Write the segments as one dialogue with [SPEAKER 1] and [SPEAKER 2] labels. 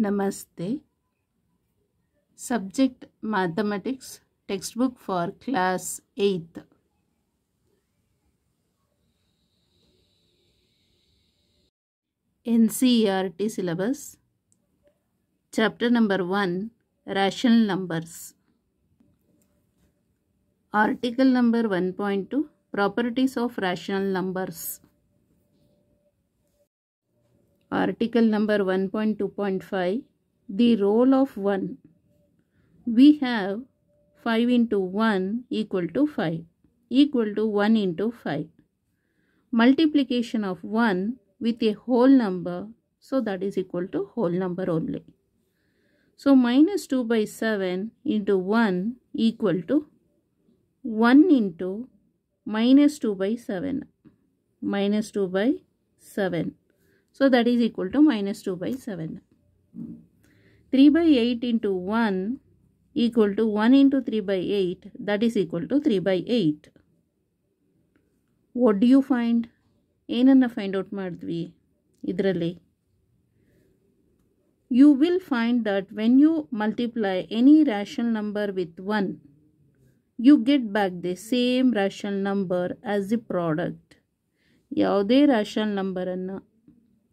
[SPEAKER 1] Namaste. Subject Mathematics, textbook for class 8th. NCERT syllabus. Chapter number 1, Rational Numbers. Article number 1.2, Properties of Rational Numbers. Article number 1.2.5, The role of 1. We have 5 into 1 equal to 5 equal to 1 into 5. Multiplication of 1 with a whole number, so that is equal to whole number only. So minus 2 by 7 into 1 equal to 1 into minus 2 by 7. Minus 2 by 7. So that is equal to minus 2 by 7. 3 by 8 into 1 equal to 1 into 3 by 8, that is equal to 3 by 8. What do you find? ಏನನ್ನು find out ಮಾಡಿದ್ವಿ ಇದರಲ್ಲಿ? You will find that when you multiply any rational number with 1, you get back the same rational number as the product. ಯಾವುದೇ rational ನಂಬರನ್ನು,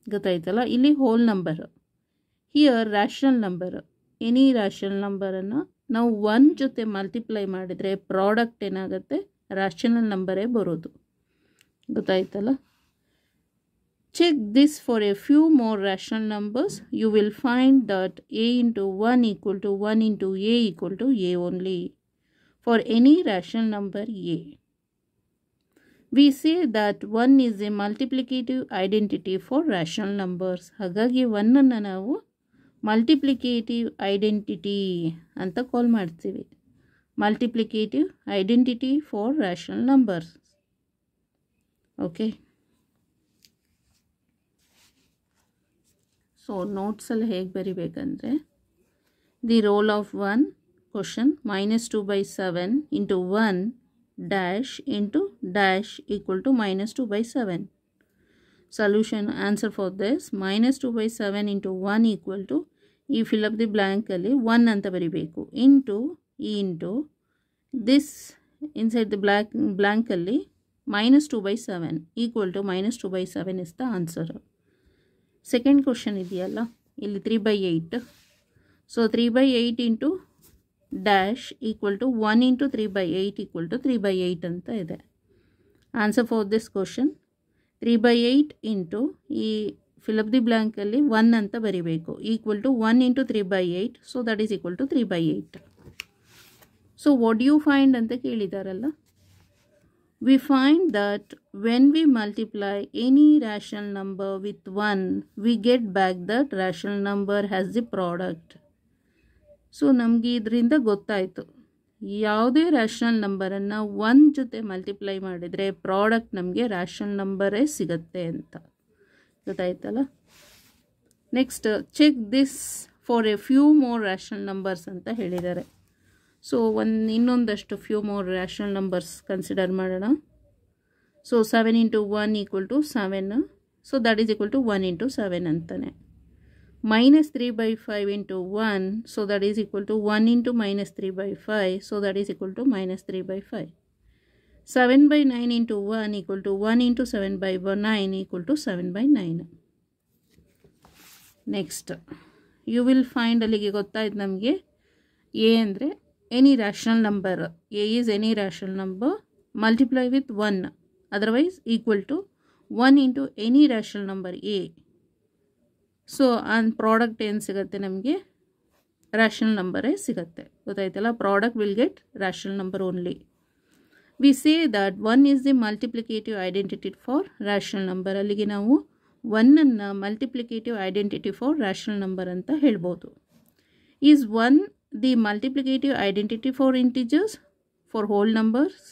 [SPEAKER 1] ಗೊತ್ತಾಯ್ತಲ್ಲ, ಇಲ್ಲಿ whole number, here rational number, any rational ನಂಬರನ್ನು ನಾವು 1 ಜೊತೆ multiply ಮಾಡಿದರೆ ಪ್ರಾಡಕ್ಟ್ ಏನಾಗುತ್ತೆ? rational ನಂಬರೇ ಬರೋದು. ಗೊತ್ತಾಯ್ತಲ್ಲ? Check this for a few more rational numbers. You will find that a into 1 equal to 1 into a equal to a only for any rational number a. We say that 1 is a multiplicative identity for rational numbers. ಹಾಗಾಗಿ 1 ಅನ್ನು ನಾವು multiplicative identity ಅಂತ call ಮಾಡ್ತೀವಿ. Multiplicative identity for rational numbers. Okay, so ನೋಟ್ಸಲ್ಲಿ ಹೇಗೆ ಬರಿಬೇಕಂದ್ರೆ, the role of 1 question minus 2 by 7 into 1 dash into dash equal to minus 2 by 7. Solution answer for this, minus 2 by 7 into 1 equal to, ಈ fill up the blank ಅಲ್ಲಿ 1 ಅಂತ ಬರಿಬೇಕು, into this inside the blank ಅಲ್ಲಿ minus 2 by 7 equal to minus 2 by 7 is the answer. Second question ಇದೆಯಲ್ಲ, ಇಲ್ಲಿ 3 by 8. So 3 by 8 into dash equal to 1 into 3 by 8 equal to 3 by 8 ಅಂತ ಇದೆ. Answer for this question 3 by 8 into ಈ fill up the ಬ್ಲ್ಯಾಂಕಲ್ಲಿ 1 ಅಂತ ಬರಿಬೇಕು, equal to 1 into 3 by 8, so that is equal to 3 by 8. So what you find ಅಂತ ಕೇಳಿದಾರಲ್ಲ, we find that when we multiply any rational number with 1, we get back that rational number has the product. So ನಮಗೆ ಇದರಿಂದ ಗೊತ್ತಾಯಿತು, ಯಾವುದೇ rational ನಂಬರನ್ನು 1 ಜೊತೆ multiply ಮಾಡಿದರೆ product ನಮಗೆ ರ್ಯಾಷನಲ್ ನಂಬರೇ ಸಿಗುತ್ತೆ ಅಂತ. ಗೊತ್ತಾಯ್ತಲ್ಲ? Next, check this for a few more rational numbers ಅಂತ ಹೇಳಿದ್ದಾರೆ. ಸೊ ಇನ್ನೊಂದಷ್ಟು few more rational numbers consider ಮಾಡೋಣ. So 7 into 1 equal to 7, so that is equal to 1 into 7 ಅಂತಾನೆ. minus 3 by 5 into 1, so that is equal to 1 into minus 3 by 5, so that is equal to minus 3 by 5. 7 by 9 into 1 equal to 1 into 7 by 9 equal to 7 by 9. Next, you will find, ಅಲ್ಲಿಗೆ ಗೊತ್ತಾಯ್ತು ನಮಗೆ a ಅಂದರೆ any rational number. A is any rational number multiply with 1, otherwise equal to 1 into any rational number a. So ಆ product ಏನು ಸಿಗುತ್ತೆ ನಮಗೆ? Rational ನಂಬರೇ ಸಿಗುತ್ತೆ. ಗೊತ್ತಾಯ್ತಲ್ಲ? Product will get rational number only. We say that 1 is the multiplicative identity for rational number. ಅಲ್ಲಿಗೆ ನಾವು 1ಅನ್ನು multiplicative identity for rational number ಅಂತ ಹೇಳ್ಬೋದು. Is 1 the multiplicative identity for integers for whole numbers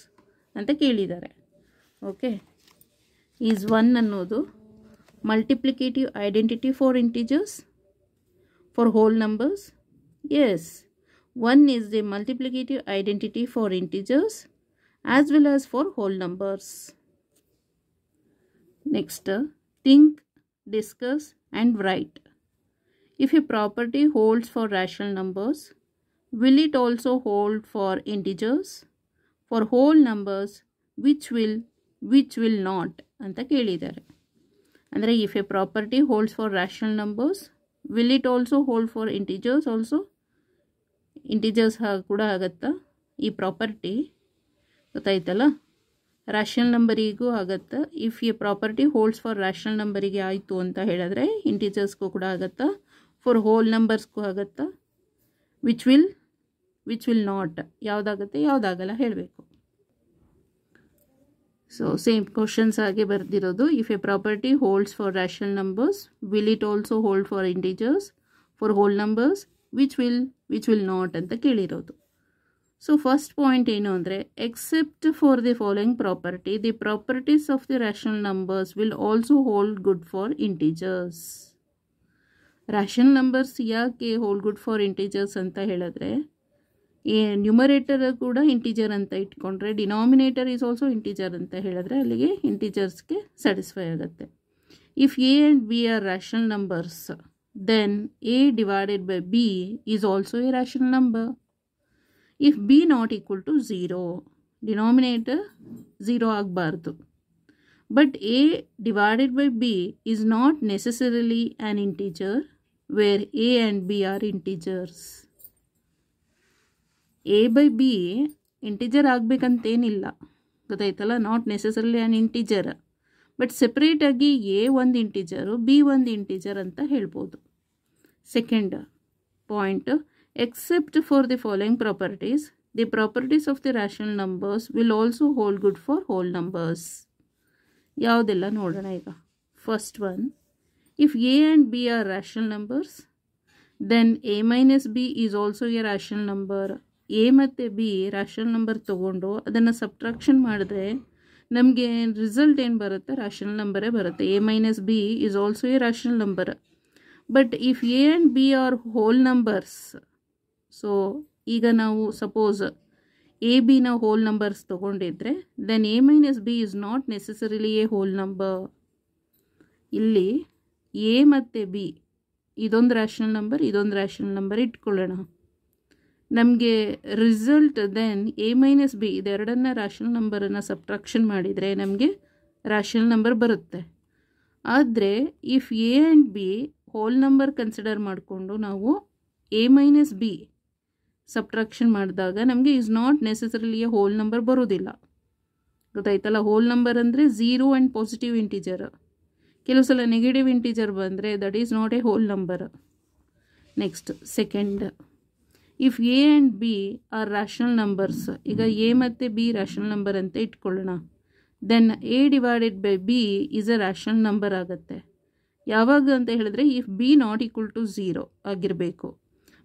[SPEAKER 1] ಅಂತ ಕೇಳಿದ್ದಾರೆ. ಓಕೆ, ಈಸ್ 1 ಅನ್ನೋದು multiplicative identity for integers for whole numbers? Yes, 1 is the multiplicative identity for integers as well as for whole numbers. Next, think, discuss and write. If a property holds for rational numbers, will it also hold for integers? For whole numbers, which will not ಅಂತ ಕೇಳಿದ್ದಾರೆ. ಅಂದರೆ if a property holds for rational numbers, will it also hold for integers also? Integers ಕೂಡ ಆಗುತ್ತಾ ಈ property? ಗೊತ್ತಾಯ್ತಲ್ಲ, rational ನಂಬರಿಗೂ ಆಗುತ್ತಾ. If a property holds for rational ನಂಬರಿಗೆ ಆಯಿತು ಅಂತ ಹೇಳಿದ್ರೆ ಇಂಟಿಜರ್ಸ್ಗೂ ಕೂಡ ಆಗುತ್ತಾ, ಫಾರ್ ಹೋಲ್ ನಂಬರ್ಸ್ಗೂ ಆಗುತ್ತಾ. ವಿಚ್ ವಿಲ್ ನಾಟ್ ಯಾವುದಾಗುತ್ತೆ ಯಾವುದಾಗಲ್ಲ ಹೇಳಬೇಕು. ಸೊ ಸೇಮ್ ಕ್ವಶನ್ಸ್ ಆಗಿ ಬರ್ದಿರೋದು. If a property holds for rational numbers, will it also hold for integers? For whole numbers, which will not ಅಂತ ಕೇಳಿರೋದು. ಸೊ ಫಸ್ಟ್ ಪಾಯಿಂಟ್ ಏನು ಅಂದರೆ, except for the following property, the properties of the rational numbers will also hold good for integers. Rational numbers ಯಾಕೆ hold good for integers ಅಂತ ಹೇಳಿದ್ರೆ, numerator ಕೂಡ integer ಅಂತ ಇಟ್ಕೊಂಡ್ರೆ, ಡಿನಾಮಿನೇಟರ್ ಈಸ್ ಆಲ್ಸೋ ಇಂಟಿಜರ್ ಅಂತ ಹೇಳಿದ್ರೆ ಅಲ್ಲಿಗೆ ಇಂಟಿಜರ್ಸ್ಗೆ ಸ್ಯಾಟಿಸ್ಫೈ ಆಗುತ್ತೆ. If A and B are rational numbers, then a divided by b is also a rational number. If b not equal to 0, denominator 0 ಆಗಬಾರ್ದು. But a divided by b is not necessarily an integer where a and b are integers. a by b integer ಆಗಬೇಕಂತೇನಿಲ್ಲ, ಗೊತ್ತಾಯ್ತಲ್ಲ. Not necessarily an integer, but ಸೆಪ್ರೇಟಾಗಿ a ಒಂದು integer b ಒಂದು integer ಅಂತ ಹೇಳ್ಬೋದು. Second point, except for the following properties, the properties of the rational numbers will also hold good for whole numbers. ಯಾವುದೆಲ್ಲ ನೋಡೋಣ ಈಗ. First one, if A and B are rational numbers, then a minus b is also a rational number. A ಮತ್ತು B rational number ತೊಗೊಂಡು ಅದನ್ನು subtraction ಮಾಡಿದ್ರೆ ನಮಗೆ result ಏನು ಬರುತ್ತೆ, ರ್ಯಾಷನಲ್ ನಂಬರೇ ಬರುತ್ತೆ. A minus b is also a rational number. But if A and B are whole numbers, so ಈಗ ನಾವು ಸಪೋಸ್ ಎ ಬಿನ ಹೋಲ್ ನಂಬರ್ಸ್ ತೊಗೊಂಡಿದ್ರೆ, then a minus b is not necessarily a whole number. ಇಲ್ಲಿ a ಮತ್ತು b ಇದೊಂದು rational number, ಇದೊಂದು rational number ಇಟ್ಕೊಳ್ಳೋಣ. ನಮಗೆ result then a minus b ಇದೆರಡನ್ನ ರ್ಯಾಷನಲ್ ನಂಬರನ್ನು ಸಬ್ಟ್ರಾಕ್ಷನ್ ಮಾಡಿದರೆ ನಮಗೆ ರ್ಯಾಷನಲ್ ನಂಬರ್ ಬರುತ್ತೆ. ಆದರೆ if A and B whole number consider ಮಾಡಿಕೊಂಡು ನಾವು ಎ ಮೈನಸ್ ಬಿ ಸಬ್ಟ್ರಾಕ್ಷನ್ ಮಾಡಿದಾಗ ನಮಗೆ is not necessarily a whole number ಬರೋದಿಲ್ಲ. ಗೊತ್ತಾಯ್ತಲ್ಲ. ಹೋಲ್ ನಂಬರ್ ಅಂದರೆ 0 ಆ್ಯಂಡ್ ಪಾಸಿಟಿವ್ ಇಂಟಿಜರ್. ಕೆಲವು ಸಲ ನೆಗೆಟಿವ್ ಇಂಟಿಜರ್ ಬಂದರೆ that is not a whole number. Next second, if A and B are rational numbers, ಈಗ A ಮತ್ತು ಬಿ ರ್ಯಾಷನಲ್ ನಂಬರ್ ಅಂತ ಇಟ್ಕೊಳ್ಳೋಣ, then A divided by B is a rational number ಆಗುತ್ತೆ. ಯಾವಾಗ ಅಂತ ಹೇಳಿದ್ರೆ if B not equal to 0 ಆಗಿರಬೇಕು.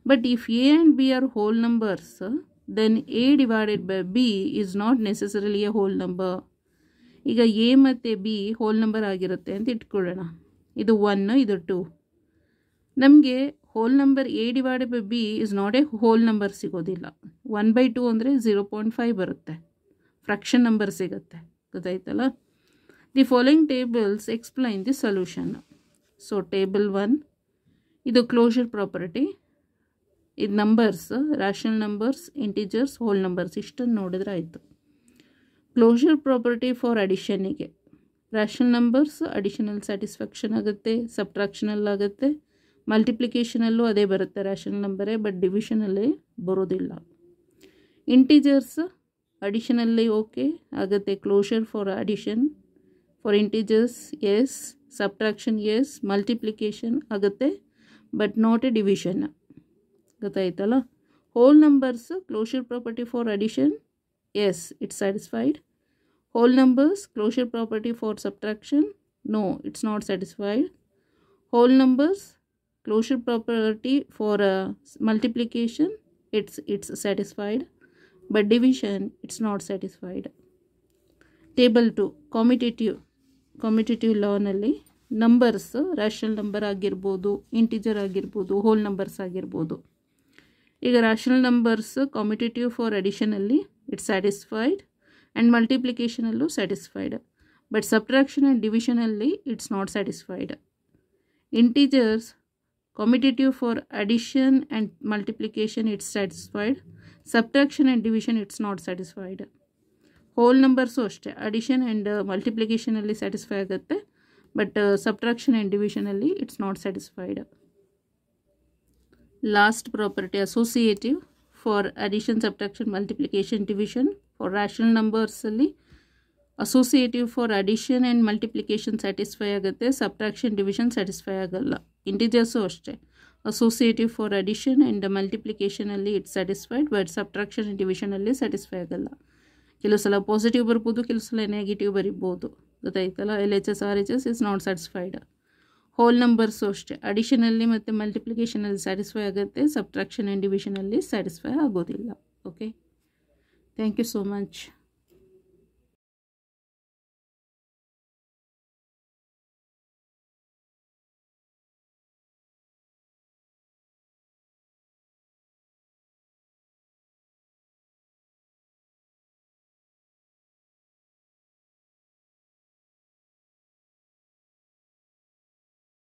[SPEAKER 1] But if A and B are whole numbers, then A divided by B is not necessarily a whole number. ಈಗ A ಮತ್ತು b whole number ಆಗಿರುತ್ತೆ ಅಂತ ಇಟ್ಕೊಳ್ಳೋಣ. ಇದು 1, ಇದು 2. ನಮಗೆ whole number a divided by b is not a whole number ಸಿಗೋದಿಲ್ಲ. 1/2 ಅಂದರೆ 0.5 ಬರುತ್ತೆ, ಫ್ರಾಕ್ಷನ್ ನಂಬರ್ ಸಿಗುತ್ತೆ. ಗೊತ್ತಾಯ್ತಲ್ಲ. The following tables explain the solution. So table 1 ಇದು ಕ್ಲೋಷರ್ ಪ್ರಾಪರ್ಟಿ. ಇದು numbers, rational numbers, integers, whole numbers ಇಷ್ಟನ್ನು ನೋಡಿದ್ರೆ ಆಯಿತು. ಕ್ಲೋಷರ್ ಪ್ರಾಪರ್ಟಿ ಫಾರ್ ಅಡಿಷನ್ನಿಗೆ, ರ್ಯಾಷನಲ್ ನಂಬರ್ಸ್ ಅಡಿಷನಲ್ ಸ್ಯಾಟಿಸ್ಫ್ಯಾಕ್ಷನ್ ಆಗುತ್ತೆ, ಸಬ್ಟ್ರಾಕ್ಷನಲ್ ಆಗುತ್ತೆ, ಮಲ್ಟಿಪ್ಲಿಕೇಷನಲ್ಲೂ ಅದೇ ಬರುತ್ತೆ ರ್ಯಾಷನಲ್ ನಂಬರೇ, ಬಟ್ ಡಿವಿಷನಲ್ಲಿ ಬರೋದಿಲ್ಲ. ಇಂಟಿಜರ್ಸ್ ಅಡಿಷನಲ್ಲಿ ಓಕೆ ಆಗುತ್ತೆ, closure for addition. For integers yes, subtraction yes, multiplication ಆಗುತ್ತೆ ಬಟ್ ನಾಟ್ ಎ ಡಿವಿಷನ್. ಗೊತ್ತಾಯ್ತಲ್ಲ. Whole numbers closure property for addition yes, it's satisfied. Whole numbers closure property for subtraction no, it's not satisfied. Whole numbers closure property for multiplication it's satisfied, but division it's not satisfied. Table 2 commutative law ನಲ್ಲಿ numbers rational number ಆಗಿರ್ಬೋದು, integer ಆಗಿರ್ಬೋದು, whole numbers ಆಗಿರ್ಬೋದು. ಈಗ rational numbers commutative for ಅಡಿಷನಲ್ಲಿ it's satisfied and ಮಲ್ಟಿಪ್ಲಿಕೇಷನಲ್ಲೂ satisfied, but subtraction and ಡಿವಿಷನಲ್ಲಿ it's not satisfied. Integers Commutative for addition and multiplication it's satisfied. Subtraction and division it's not satisfied. Whole numbers ಅಷ್ಟೇ addition and multiplication ಅಲ್ಲಿ satisfy ಆಗುತ್ತೆ, but subtraction and division ಅಲ್ಲಿ it's not satisfied. Last property, associative for addition, subtraction, multiplication, division. For rational numbers ಅಲ್ಲಿ associative for addition and multiplication satisfy ಆಗುತ್ತೆ, subtraction division satisfy ಆಗಲ್ಲ. Integers ಅಷ್ಟೇ associative for addition and multiplication ಅಲ್ಲಿ it's satisfied, but subtraction and division ಅಲ್ಲಿ satisfy ಆಗಲ್ಲ. ಕೆಲವು ಸಲ positive ಬರ್ಬೋದು, ಕೆಲವು ಸಲ ನೆಗೆಟಿವ್ ಬರಿಬೋದು, ಗೊತ್ತಾಯ್ತಲ್ಲ. LHS RHS is not satisfied. Whole numbers ಅಷ್ಟೇ ಅಡಿಷನಲ್ಲಿ ಮತ್ತು ಮಲ್ಟಿಪ್ಲಿಕೇಷನಲ್ಲಿ ಸ್ಯಾಟಿಸ್ಫೈ ಆಗುತ್ತೆ, ಸಬ್ಟ್ರಾಕ್ಷನ್ ಆ್ಯಂಡ್ ಡಿವಿಷನಲ್ಲಿ ಸ್ಯಾಟಿಸ್ಫೈ ಆಗೋದಿಲ್ಲ. Okay, thank you so much.